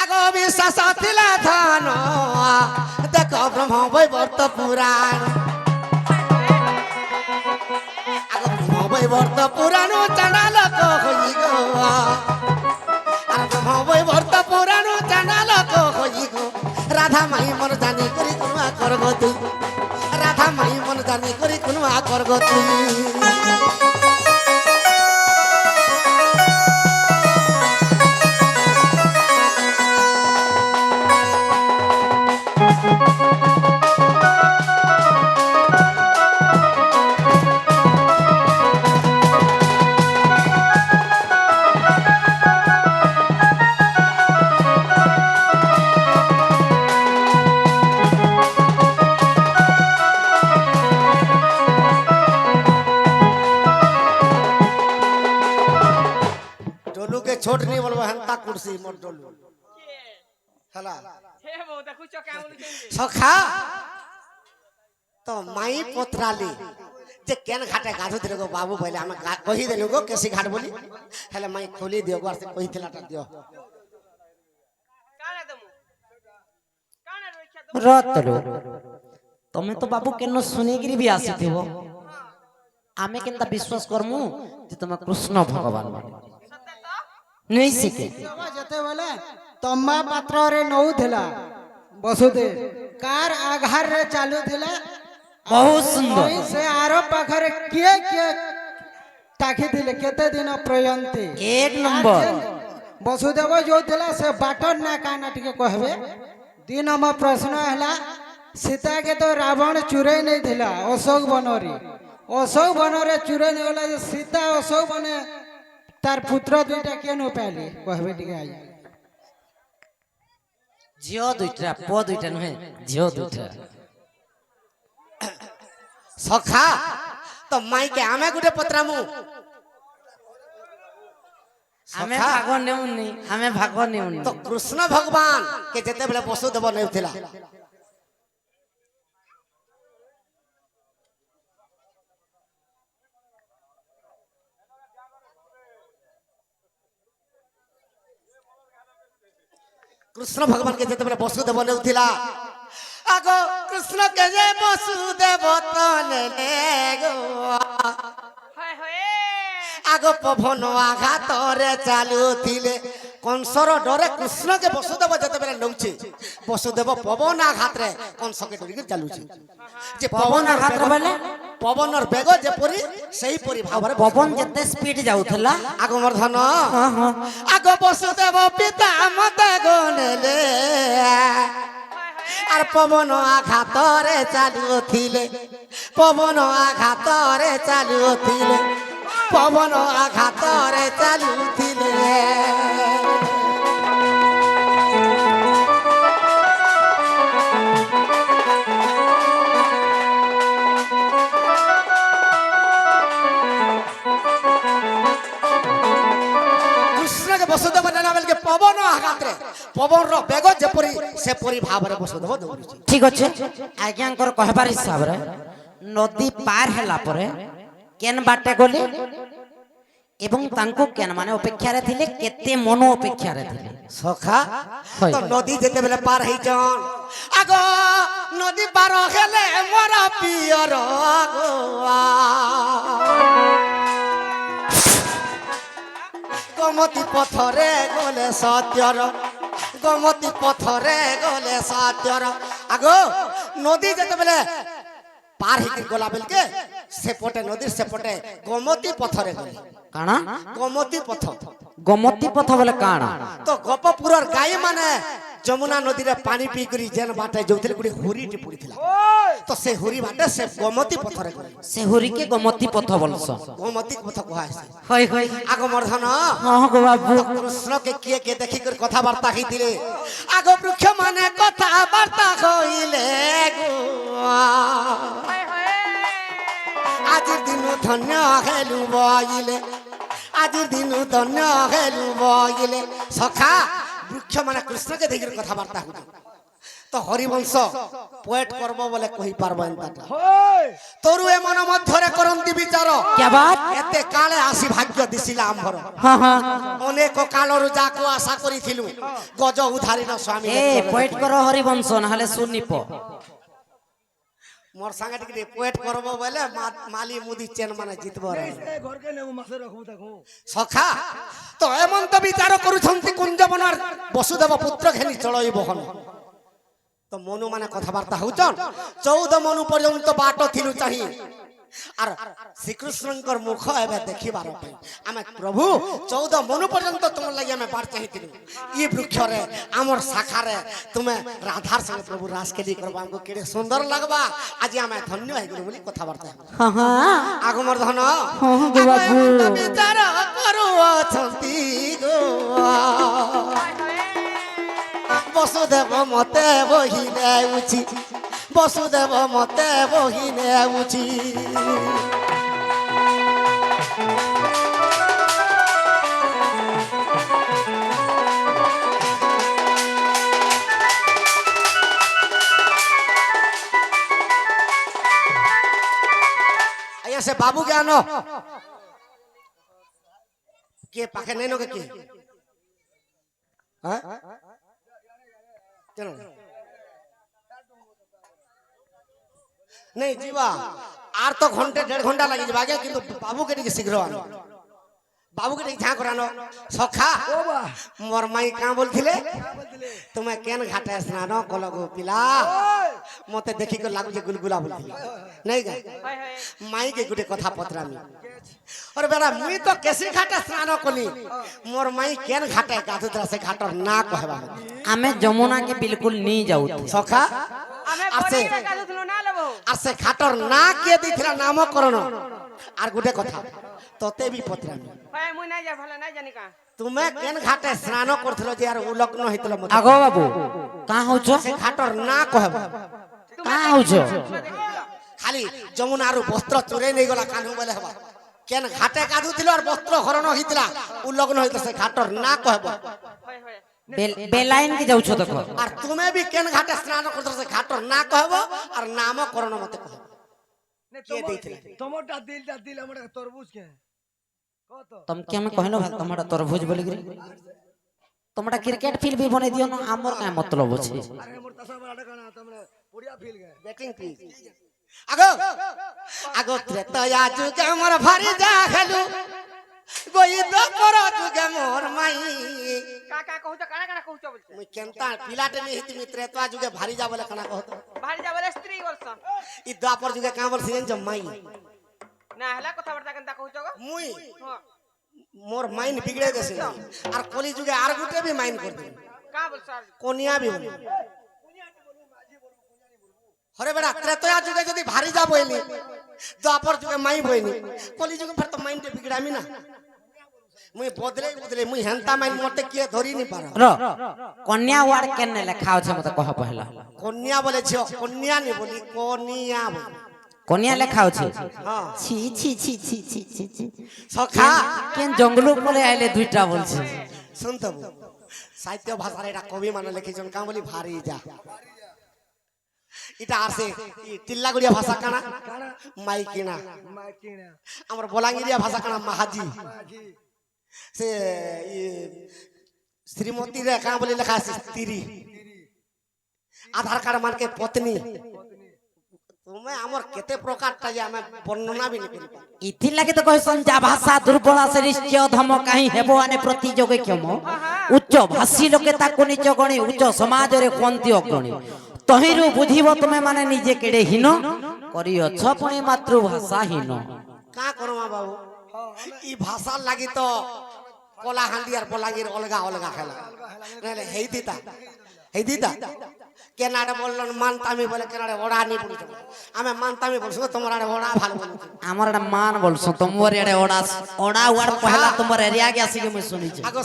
আগ বিশ্বাস ଥିଲା ধন দেখ ব্রহ্ম বৈবর্ত পুরাণ আগ ব্রহ্ম বৈবর্ত পুরাণ চাঁদা লোক হই গো আর ব্রহ্ম বৈবর্ত পুরাণ চাঁদা লোক হই গো রাধা মাই মন জানি করি কুনুয়া করব তুই রাধা মাই মন জানি করি কুনুয়া করব তুই डोलू के छोट नहीं बोलबो हंता कुर्सी मोर डोलू हला हे बहु देखुछ का बोलछन सखा तो माई पोत्राली जे केन घाटे गाधु दिले गो बाबू बोले हम कहि देलु गो केसी घाट बोली हेले माई खोली दियो गोर से कहि थिलाटा दियो काना दमु काना रोइछा दमु ରତରୁ ତମେ ତ ବାବୁ କେନ ଶୁଣିକିରି ବି ଆସିଥିବ ଆମେ କେନ୍ତା ବିଶ୍ୱାସ କରମୁ ଯେ ତମେ କୃଷ୍ଣ ଭଗବାନ सत्य तो ନେଇ ଶିଖେ ଯେତେବେଳେ ତମ୍ବା ପାତ୍ରରେ ନଉଥିଲା ବସୁଦେବ କାର ଆଘାରରେ ଚାଲୁଥିଲା ବହୁତ ସୁନ୍ଦର ସେ ଆର ପାଖରେ କିଏ କିଏ ତାକିଥିଲେ କେତେ ଦିନ ପର୍ଯ୍ୟନ୍ତ ଏକ ନମ୍ବର ବସୁଦେବ ଯୋଉଥିଲା ସେ ବାଟର ନା କାନା ଟିକେ କହିବେ 2 ନମ୍ବର ପ୍ରଶ୍ନ ହେଲା ସୀତାକେ ତ ରାବଣ ଚୁରେଇ ନେଇଥିଲା ଅଶୋକ ବନରେ ଚୁରେଇ ନେଇଗଲା ଯେ ସୀତା ଅଶୋକ ବନେ ତାର ପୁତ୍ର ଦୁଇଟା କେନ ପାଇଲେ କହିବେ ଟିକେ ଆଇ ଝିଅ ଦୁଇଟା ପୁଅ ଦୁଇଟା ନୁହେଁ ଝିଅ ଦୁଇଟା सखा तो माई के आमे गुटे पत्रामु ଆମେ सखा ଭାଗ ନେଉନି ଆମେ ଭାଗ ନେଉନି तो कृष्ण भगवान के जेते बेले वसुदेव नेउथिला कृष्ण भगवान के जेते बेले वसुदेव नेउथिला आगो कृष्ण के जे वसुदेव तने गो हाय हाय आगो पवन आघातरे चालुथिले कंसर डरे कृष्ण के वसुदेव जेते बेले नउछि वसुदेव पवन आघातरे कंस के डरि चालुछि जे ପବନ ଆଘାତ ବେଲେ पवनर बेग जेपरि सेही परि भावरे ପବନ ଯେତେ ସ୍ପିଡ ଯାଉଥିଲା आगो मर्धन आगो वसुदेव पिता मते गनेले आर पवन आघातरे चालुथिले पवन आघातरे चालुथिले पवन आघातरे चालुथिले कृष्ण के वसुदेव नेला बेल के पवन आघातरे पवन रो बेग जेपरि से परि भावरे वसुदेव दौड़ुछि ଠିକ ଅଛି ଆଜ୍ଞାଙ୍କର କହିବାର ହିସାବରେ ନଦୀ ପାର ହେଲା ପରେ କେନ ବାଟେ ଗଲେ ଏବଂ ତାଙ୍କୁ କେନ ମାନେ ଅପେକ୍ଷାରେ ଥିଲେ କେତେ ମନ ଅପେକ୍ଷାରେ ଥିଲେ सखा হয়। तो नदी जेते बेले पार है जन आगो नदी पार हेले मोरा पियर गोआ गोमती पथरे गले सत्यर गोमती पथरे गले सत्यर आगो नदी जेते बेले पार है गला बेल के सेपटे नदी सेपटे गोमती पथरे गले କାଣା गोमती पथ ଗୋମତୀ ପଥ ବୋଲେ କାଣା तो गोपपुरर गाय माने जमुना नदी रे पानी पी करी जेन बाटे जोथिले गुडी हुरी टी पड़ीथिला तो से हुरी बाटे से गोमती पथरे गले ସେ ହୁରିକେ ଗୋମତୀ ପଥ ବୋଲସ गोमती पथ कुहासे ହଇ ହଇ आगो मर्धन ହଁ गो बाबू कृष्ण के किए देखि कर कथा वार्ता कइतिले आगो वृक्ष माने कथा वार्ता कइले गो हाय हाय आज दिन धन्य हेलु बइले आज दिन धन्य हेलु बइले सखा वृक्ष माने कृष्ण के देखि कर कथा वार्ता होती তো হরিবংশ পোয়েট করব বলে কহি পারবো এন্তাটা হয় তোরু এ মন মধ্যরে করন্তি বিচার क्या बात এতে কালে আসি ভাগ্য দিছিলা আম্ভর हाँ हाँ অনেক কালরু যাকো আশা করিছিলু গজ উধারিন স্বামী ए পয়েট করো হরিবংশ নাহলে শুনিপ মোর সাঙ্গে টিকে পোয়েট করব বলে মালি মুদি চেন মানে জিতব রে ঘরকে নেব মাসে রাখবো তাকু সখা তো এমন তো বিচার করুছন্তি কুঞ্জবনার বসুদেব পুত্র ঘেনি চড়ই বহন তো মনু মানে কথাবার্তা হউছন 14 মনু পর্যন্ত বাট থিলু চাহি আর শ্রীকৃষ্ণঙ্কর মুখ এবে দেখিবার পাই আমি প্রভু 14 মনু পর্যন্ত তোমার লাগি আমি বার চাহিতিলু ই বৃক্ষরে আমর শাখারে তুমি রাধার সঙ্গে প্রভু রাসকেলি করবা আমকো কেড়ে সুন্দর লাগবা আজি আমি ধন্য হই গলি বলি কথাবার্তা हाँ हाँ আগমর ধন গো বাবু। বিচার করু অছন্তি গো বসুদেব মতে বহিনে উচি বসুদেব মতে বহিনে উচি আইয়া সে বাবু কে আনো কে পাখে নেই কে কি হ্যাঁ चलो नहीं जीवा आर तो घंटे 1.5 घंटा लगी जीवा आगे किंतु बाबू के टिके शीघ्र आनो बाबू के टिके झां करानो सखा मोर माई का बोलथिले तुमे केन घाटे स्नान कलगो पिला मते देखि को लागु जे गुलगुला बोलथिले नहीं गा हाय हाय माई के गुटे कथा पत्रामी और बेटा मुई तो केसी घाटे स्नान कली मोर माई केन घाटे गाधुद्रा से घाटर ना कहबा आमे যমুনা के बिल्कुल नहीं जाऊ सखा আমি আছে বলি টাকা দুধ না লবো আর সে খাটর না কে দিছিলা নামকরণ আর গুটে কথা তোতে বি পত্রামি ভাই মুই নাই যা ভালো নাই জানি কা তুমি কেন ঘাটে স্নান করছিল যে আর উলগ্ন হইতল মতে আগো বাবু কাঁ হউছ সে খাটর না কহব কাঁ হউছ খালি যমুনারু বস্ত্র চুরে নেই গলা কানু বলে হবা কেন ঘাটে গাধুছিল আর বস্ত্র হরণ হইতলা উলগ্ন হইত সে খাটর না কহব হয় হয় বেলাইন কি যাউছ দেখো আর তুমি বি কেন ঘাটে স্নান করছিল সে খাটর না কহব আর নামকরণ মতে কহব কে দেইছিল তোমারটা দিল আমার তরমুজ কে কত तुम के हमें कहनो भाई तुम्हारा तरबूज बोली गिरी तुम्हारा क्रिकेट फील्ड भी बने दियो ना हमर का मतलब আছে আরে মোর তাসা বড় কানা তোমরা পুরিয়া ফিল গে ব্যাটিং প্লিজ আগো আগো ত্রেতয়া যুগে মোর ভারি যা খেলু গই তো পর যুগে মোর মাই কা কা কহুছ কানা কানা কহুছ বলছ মুই কেনতা পিলাটে নি হিতি ত্রেতয়া যুগে ভারি যা বলে কানা কহত ভারি যা বলে স্ত্রী বলছ ই দ্বাপর যুগে কা বল সিজন মাই না হলা কথা বার্তা কেনতা কহুছ গো মুই হ্যাঁ মোর মাইন্ড বিগড়ে দেছে আর কলি যুগে আর গুটে বি মাইন্ড করতে কা বলছ আর কোনিয়া বি বলি হরে বেড়া ত্রেতয়া যুগে যদি ভারি যা বইলি দ্বাপর যুগে মাই বইনি কলি যুগে ফের তো মাইন্ড বিগড়ামি না মুই বদলে মুই হেনতা মাইন্ড মতে কিয়ে ধরি নি পার র কন্যা ওয়ার্ড কেনে লেখা আছে মতে কহ পহলা কন্যা বলে ঝিও কন্যা নি বলি কনিয়া বলি কন্যা লেখা আছে হ্যাঁ ছি ছি ছি ছি ছি ছি ছি সখা কেন জঙ্গল বলে আইলে দুইটা বলছে শুনতে সাহিত্য ভাষার এটা কবি মানে লিখিছেন কা বলি ভারি যা এটা আছে টিল্লাগুড়িয়া ভাষা কানা মাইকিনা মাকিনা আমার বলাঙ্গিরিয়া ভাষা কানা মাহাজি মাকি সে শ্রীমতী রে কা বলি লেখা আছে স্ত্রী আধার কার্ড মানকে পত্নী তুমি আমার কেতে প্রকারটা যে আমি বর্ণনা বি নি করি ইথি লাগি তো কইছন যা ভাষা দুর্বল আছে নিশ্চয় ধম কাহি হেব আনে প্রতিযোগে ক্ষম উচ্চ ভাষী লোকে তাকু নিচ গণি উচ্চ সমাজরে কোন্তি অগ্রণী তহিরু বুঝিব তুমি মানে নিজে কেড়ে হীন করিଅছ পুଣି মাতৃভাষা হীন কা করমা বাবু ই ভাষার লাগি তো কলাহান্ডি আর বলাঙ্গির অলগা অলগা খেলা নাহলে হেই দিতা কেনারে বললেন মানতামি বলে কেনারে ওড়া নি বলছো আমি মানতামি বলছো তোমার আরে ওড়া ভালো বলছো আমার একটা মান বলছো তোমার এড়ে ওড়া ওড়া ওয়ার পহলা তোমার এরিয়া গে আসি কে মই শুনিছি আগো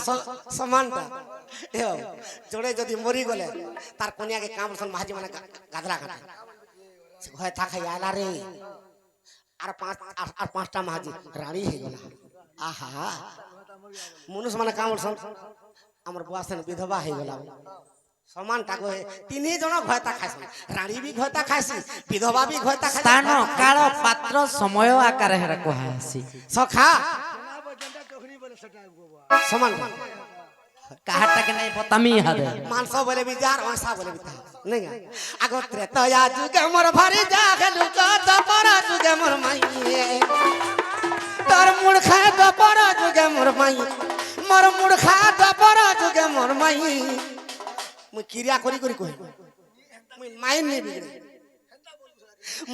সমানটা জোড়ে যদি মরি গলে তার কনিয়াকে কামরসন মাঝি মানে গাদরা কাটা হয় থাকাই আলা রে আর পাঁচটা মাঝি রানী হয়ে গেল আহা মনুষ মানে কামরসন আমার বুয়াছেন বিধবা হয়ে গেল সমানটা কহে তিনি জন ঘয়তা খাইছেন রানী বি ঘয়তা খাইছি বিধবা বি ঘয়তা খাইছি স্থান কাল পাত্র সময় আকারে হেরা কুহাসি সখা না বজনটা তখনই বলে সেটা গোবা সমান কাহাটাকে নাই পতামি হারে মাংস বলে বি যার অংসা বলে বি তাহার নাই আগো ত্রেতয়া যুগে মোর ভারি জাগলু কত পর যুগে মোর মাইয়ে তোর মুড় খায় তো পর যুগে মোর মাই মোর মুড় খায় তো পর যুগে মোর মাই মুই ক্রিয়া করি করি কই মুই মাইন নি বিগড়ে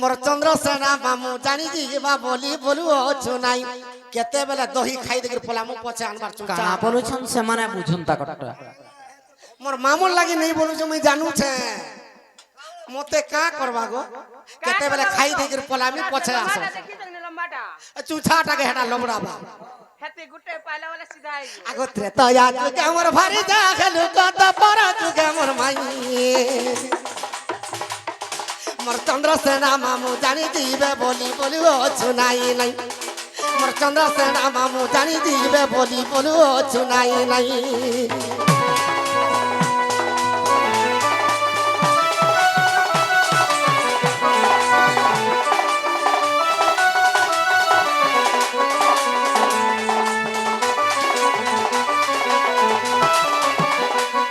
মোর চন্দ্রসেনা মামু জানি ଯିବା ବୋଲି ବୋଲୁ ଅଛୁ নাই କେତେବେଳେ ଦହି ଖାଇ ଦେଇକି ପଲା ମୁଁ ପଛେ ଆନବାର ଚୁଚା কানা বলুছন সেমানে বুঝুন তা কটটা মোর মামুর লাগি নেই ବୋଲୁଛୁ ମୁଇଁ ଜାନୁଛେ মতে কা করবা গো কেতেবেলে খাই ଦେଇକି পলা আমি পଛে আস দেখি তো লম্বাটা চুছাটাকে হেটা লবড়াবা হেতে গুটে পাইলা বলে সিধা আই আগো ত্রেতয়া যুগে মোর ভারি জাগলু কত পর যুগে মোর মাই মোর চন্দ্রসেনা মামু জানি দিবে বলি বলি অছু নাই নাই মোর চন্দ্রসেনা মামু জানি দিবে বলি বলি অছু নাই নাই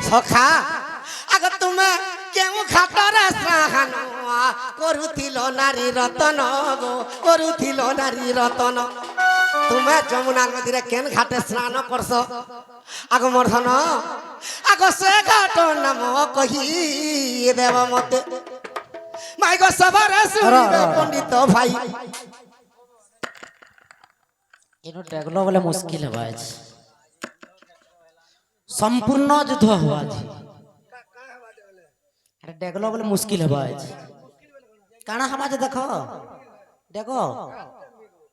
সখা আগ তুমি কেউ খাটরে স্নান করুথিল নারী রতন গো করুথিল নারী রতন তুমি যমুনা নদীরে কেন ঘাটে স্নান করছ আগ মোর ধন আগ সে ঘাট নাম কহি দেব মতে মাই গো সবারে শুনিবে পণ্ডিত ভাই এনো ডেগলো বলে মুশকিল হবে আজ সম্পূর্ণ যুদ্ধ হওয়া আজ এটা ডেগলো বলে মুশকিল হবে আজ কানা হবা যে দেখো দেখো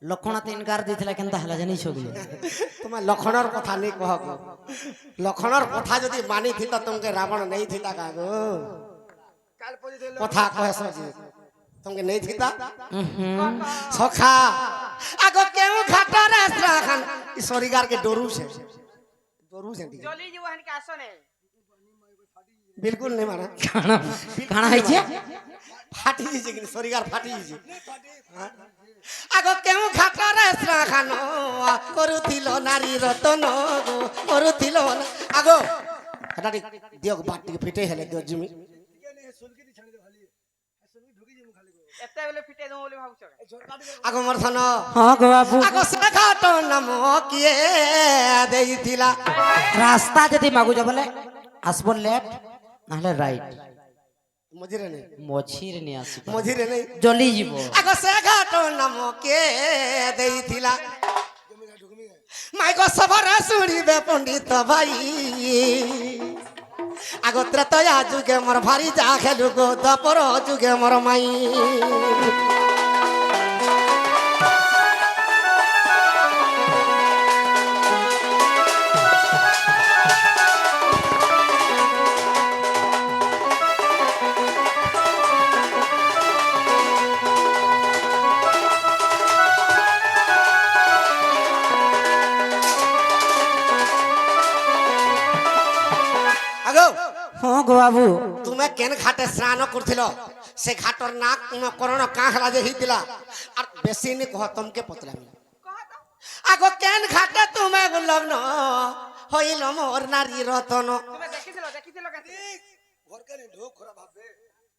লক্ষণ তিনকার দিয়েছিল কিন্তু হেলা জানি ছবি তোমার লক্ষণর কথা নেই কহ গো লক্ষণর কথা যদি মানি থিত তোমাকে রাবণ নেই থিতা কা গো কাল পজি দিল কথা কহে সজি তোমাকে নেই থিতা সখা আগো কেউ ঘাটরে স্নান ঈশ্বরীগার কে ডরু છે টিকে জলি জীব হানকে আসো নে বিলকুল নেই মারা কানা হয়েছে ফাটি যাইছে কিন্তু শরীগার ফাটি যাইছে আগো কেউ ঘাটরে স্নান করুথিল নারী রতন গো করুথিল আগো এটা দিও বাট টিকে ফিটে হেলে দিও জিমি সুলকি দি ছাড়ি দে খালি সুলকি ঢুকি যাবো খালি গো এতে বলে ফিটে দম বলে ভাবছ আগো মোর ধন হ্যাঁ গো বাবু আগো সে ঘাট নাম কিয়ে দেইতিলা রাস্তা যদি মাগুছ বলে আসবো লেফট নাহলে রাইট মজিরে নেই মছির নিয়ে আসি মজিরে নেই জলি যাব আগো সে ঘাট নাম কে দেইতিলা মাই গো সবার শুনিবে পণ্ডিত ভাই আগো ত্রেতয়া যুগে মোর ভারি যা খেলু গো দ্বাপর যুগে মোর মাই আগো হ্যাঁ গো বাবু তুমি কেন ঘাটে স্নান করছিল সে ঘাটর নাক করণ কাঁকড়া যে হইতিলা আর বেশি নি কহ তমকে পতলামি আগো কেন ঘাটে তুমি লগ্ন হইল মোর নারী রতন তুমি দেখিছিল কেন ঘরকে নি ঢোক খরা ভাববে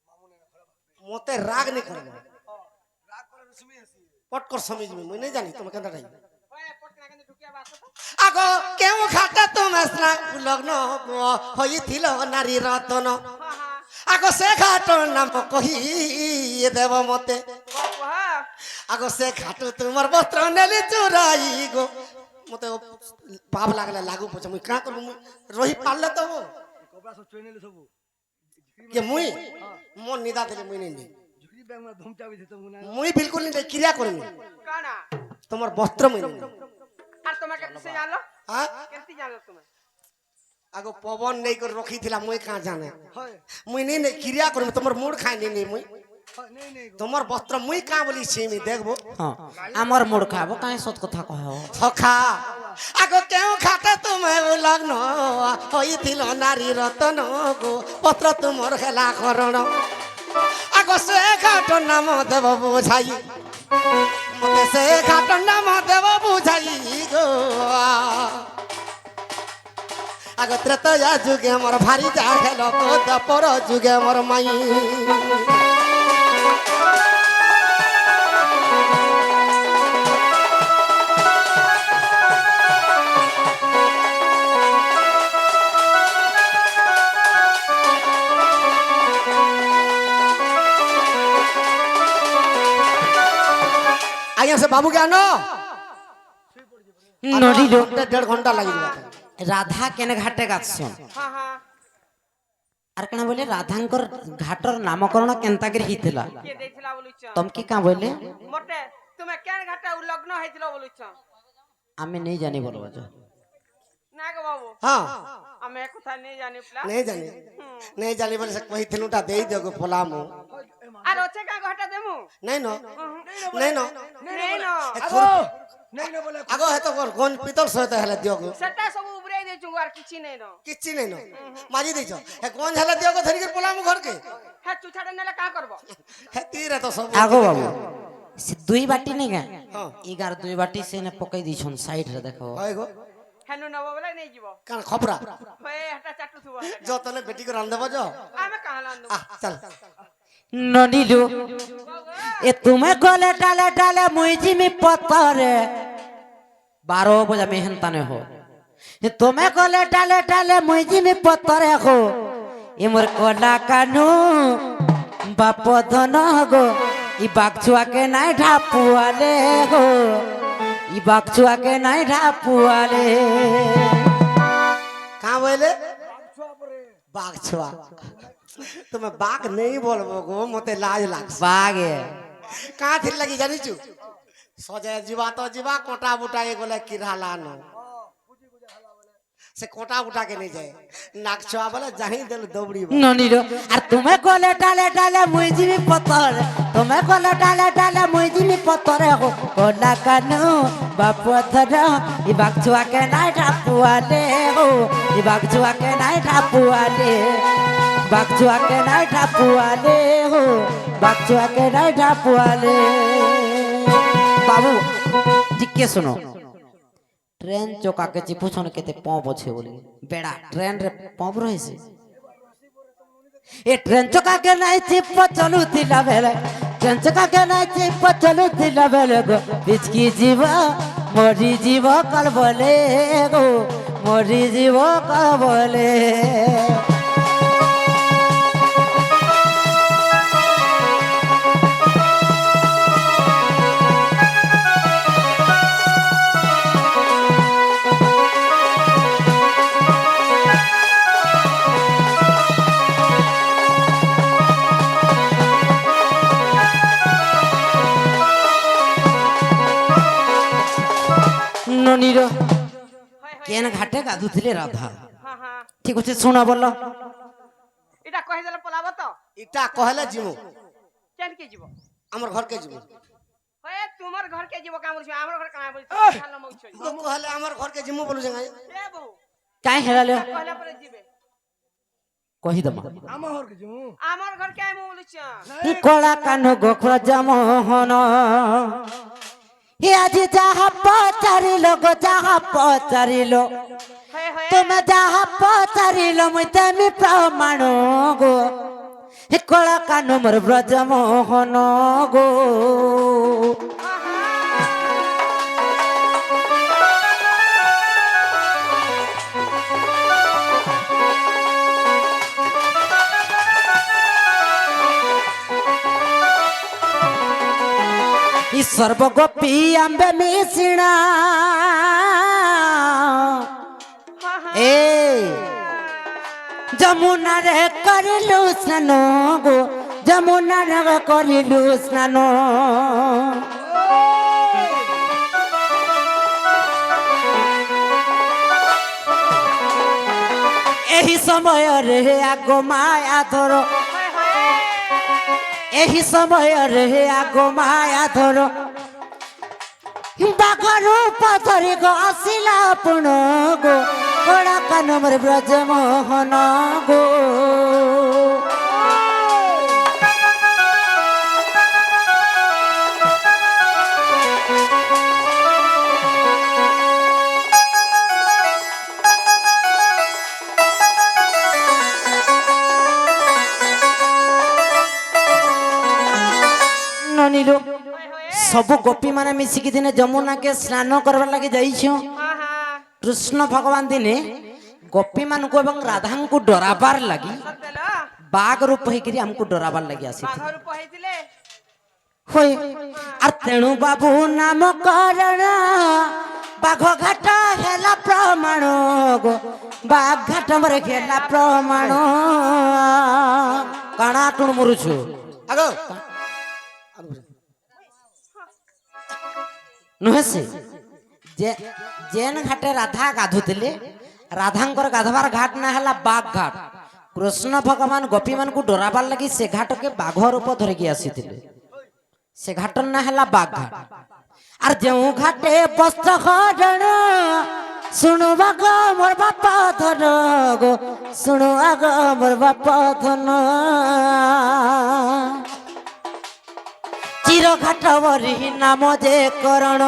মামুনে খরা ভাববে মতে রাগ নি করব রাগ করে রসমি আসি পটকর সমিজমি মুই নাই জানি তুমি কেনটা ওই পটনা কেন ঢুকিয়া বাসো তো আগো কেউ ঘাটে তুমি স্নান লগ্ন হইছিল নারী রতন হ্যাঁ হ্যাঁ আগো সে ঘাটর নাম কহি দেব মতে বাবু হ্যাঁ আগো সে ঘাট তোমার বস্ত্র নেলি চুরাই গো মতে পাপ লাগলে লাগু পছে মুই কা করবো মুই রহি পারলে তো কপড়া সব চুই নেলে সবু কে মুই মন নিদা দিলে মুই নেই ঝুড়ি ব্যাগ মে ধুমচা বিধে তো মুনা মুই বিলকুল নেই ক্রিয়া করিনি কানা তোমার বস্ত্র মুই নেই আর তোমাকে কিসে জানলো হ্যাঁ কেমতি জানলো তুমি আগো পবন নেই করে রখি থিলা মুই কা জানে হয় মুই নেই ক্রিয়া করিম তোমার মুড খাই নেই মুই হয় নেই নেই তোমার বস্ত্র মুই কা বলি ছিমি দেখবো হ্যাঁ আমার মোড় খাবো কাই সত কথা কহ সখা আগো কেউ খাটে তুমি লগ্ন হইছিল নারী রতন গো পত্র তোমার খেলা করণ আগো সে ঘাটর নাম দেব বুঝাই মতে সে ঘাটর নাম দেব বুঝাই গো আগো ত্রেতয়া যুগে আমার ভারি যা খেল পর যুগে আমার মাই আইয়া সে বাবুকে আনো নড়িল 1.5 ঘন্টা লাগিব রাধা কেন ঘাটে গাছছন হ্যাঁ হ্যাঁ আর কেন বলে রাধাঙ্কর ঘাটর নামকরণ কেনতাকে হইতিলা কে দেখছিলা বলুছ তমকি কা বলে মোটে তুমি কেন ঘাটে উলগ্ন হয়েছিল বলুছ আমি নেই জানি বলবো যা না গো বাবু হ্যাঁ আমি এক কথা নেই জানি প্লা नहीं जानी बोले से कोई थिनुटा दे दो गो पोलामु আর ওছে কা ঘাটা দেমু नहीं नो नहीं नो নেই না আগো নেই না বলে आगो है तो कोन पितल सहित हेले दियो गो সেটা সব উবরাই দেছু আর কিছু নেই না किछि नहीं नो माजी देछो हे कोन हेले दियो गो धरी के पोलामु घर के হ্যাঁ চুছাড়ে নেলে কা করব हे तीरे तो सब আগো বাবু সে দুই বাটি নেই গা हां এগার দুই বাটি সে নে পকাই দিছন সাইড রে দেখো होय गो হ্যাঁ নব বলে নেই যাব कान खपरा হয়ে এটা চাটু থুব जो तने बेटी को रांध देबो जो আমি কাহালা আনু आ चल ননিলু এ তুমি গলে ডালে ডালে মুই জিমি পতরে 12 বজা মেহনতানে হো এ তুমি গলে ডালে ডালে মুই জিমি পতরে হো এ মোর কলা কানু বাপ ধন গো ই বাগছুয়াকে নাই ঢাপুয়ালে গো ই বাগছুয়াকে নাই ঢাপুয়ালে कहां बोले बाघ छुआ तुम्हें बाघ नहीं बोलबो गो मते लाज लाग बागे कहां थिर लगी जानी छु सजे जीवा तो जीवा कोटा बुटा ए गोले किराला नो से कोटा बुटा के नहीं जाए नाक छुआ बोले जाही दिल दौड़ी ননিরো আর তুমি গলে ডালে ডালে মুই জিমি পতর তুমি গলে ডালে ডালে মুই জিমি পতরে হো কলা কানু বাপ ধর ই বাগছুয়াকে নাই ঢাপুয়ালে হো ই বাগছুয়াকে নাই ঢাপুয়ালে বাগছুয়াকে নাই ঢাপুয়ালে হো বাগছুয়াকে নাই ঢাপুয়ালে বাবু টিকে শুনো ট্রেন চকাকে চিপুছন কেতে পপ আছে বলি বেড়া ট্রেন রে পপ রইছে এ ট্রেন চকাকে নাই চিপ চলুতিলা বেলে ট্রেন চকাকে নাই চিপ চলুতিলা বেলে গো পিচকি জীব মরি জীব কল বলে গো মরি জীব কল বলে ননির কেন ঘাটে গাধুଥିଲେ রাধা হ্যাঁ হ্যাঁ ঠিক আছে শোনা বলো এটা কই দিলে পলাব তো इटा कहले जिमु কেন কি যাব हमर घर के जिमु হয়ে তোমার ঘর কে যাব কাম বলছি আমার ঘর কাম বলছি ভালো মগ ছই तो कहले हमर घर के जिमु बोलु जंगा এ বউ কাই হেরালে কইলা পরে দিবে কহি দমা আমা হর কিছু আমার ঘর কে আমি বলছি কলা কানু গোখরা জামহন হে আজি যাহা পচারিল গো যাহা পচারিল হয়ে হয়ে তুমি যাহা পচারিল মুই তেমি প্রমাণ গো হে কলা কানু মোর ব্রজমোহন গো ই সর্বগোপী আম্বে মিশিণা এ যমুনারে করিলু স্নান গো যমুনারে করিলু স্নান এই সময়রে আগ মায়া ধর এই সময়রে আগ মায়া ধর ବାଘରୁ ପଥରେ ଗো ଆସିଲା ପୁଣ ଗো କଳା କାନମରେ ବ୍ରଜମୋହନ ଗೋ। ନନିଲୋ ସବୁ ଗୋପୀ ମାନେ ମିଶିକି ଦିନେ ଯମୁନାକେ ସ୍ନାନ କରବାର ଲାଗି ଯାଇଛୁ। हाँ हाँ କୃଷ୍ଣ ଭଗବାନ ଦିନେ ଗୋପୀ ମାନଙ୍କୁ ଏବଂ ରାଧାଙ୍କୁ ଡରାବାର ଲାଗି सत्यलो ବାଘ ରୂପ ହେଇକିରି ଆମକୁ ଡରାବାର ଲାଗି ଆସିଥିଲେ। बाघर पहिले ହୋଇ আর ତେଣୁ ବାବୁ ନାମ କରଣ ବାଘ ଘାଟ ହେଲା ପ୍ରମାଣ ଗো ବାଘ ଘାଟ ମରେ ହେଲା ପ୍ରମାଣ କାଣା ଟୁଣ ମରୁଛୁ আগো ନୁହେଁ ସେ ଯେ ଯେନ୍ ଘାଟେ ରାଧା ଗାଧୁଥିଲେ ରାଧାଙ୍କର ଗାଧବାର ଘାଟ ନା ହେଲା ବାଘ ଘାଟ। କୃଷ୍ଣ ଭଗବାନ ଗୋପୀ ମାନଙ୍କୁ ଡରାବାର ଲାଗି ସେ ଘାଟକେ ବାଘ ରୂପ ଧରିକି ଆସିଥିଲେ। ସେ ଘାଟର ନା ହେଲା ବାଘ ଘାଟ। আর ଯେଉଁ ଘାଟେ ବସ୍ତ୍ର ହରଣ ଶୁଣୁ ବାଘ ମୋର ବାପ ଧନ ଗো ଶୁଣୁ ଆଗ ମୋର ବାପ ଧନ চির ঘাট বলি নাম যে করণ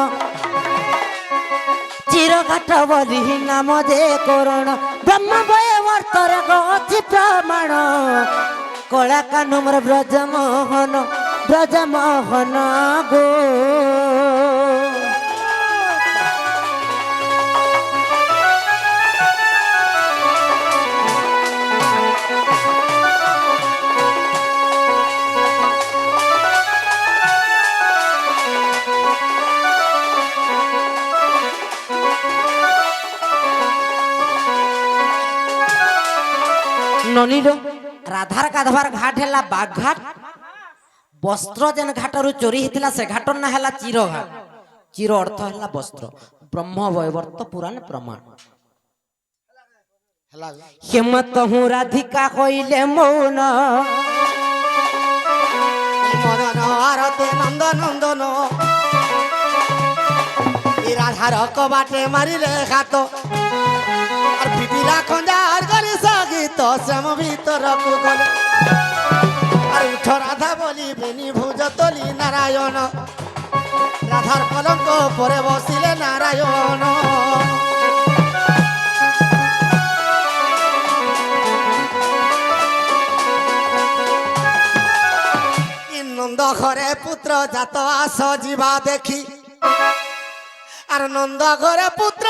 চির ঘাট বলি নাম যে করণ ব্রহ্ম বয়ে বর্তর গছি প্রমাণ কলা কানুমর ব্রজমোহন ব্রজমোহন গো। ননিলো রাধার গাধবার ঘাট হেলা বাঘ ঘাট। বস্ত্র যেন ঘাটরু চোরি হইতিলা সে ঘাটর না হেলা চির ঘাট। চির অর্থ হেলা বস্ত্র। ব্রহ্ম বৈবর্ত পুরাণ প্রমাণ। হেমত হু রাধিকা কইলে মৌন মদন আরতে নন্দ নন্দন এই রাধার কবাটে মারিলে খাত আর পিপিলা খঞ্জার গলি সগীত শ্যাম ভিতরকু গলে আর উঠ রাধা বলি বেনি ভুজ তলি নারায়ণ রাধার কলঙ্ক পরে বসিলে নারায়ণ। নন্দ ঘরে পুত্র জাত আস ଯିବା ଦେଖି আর নন্দ ঘরে পুত্র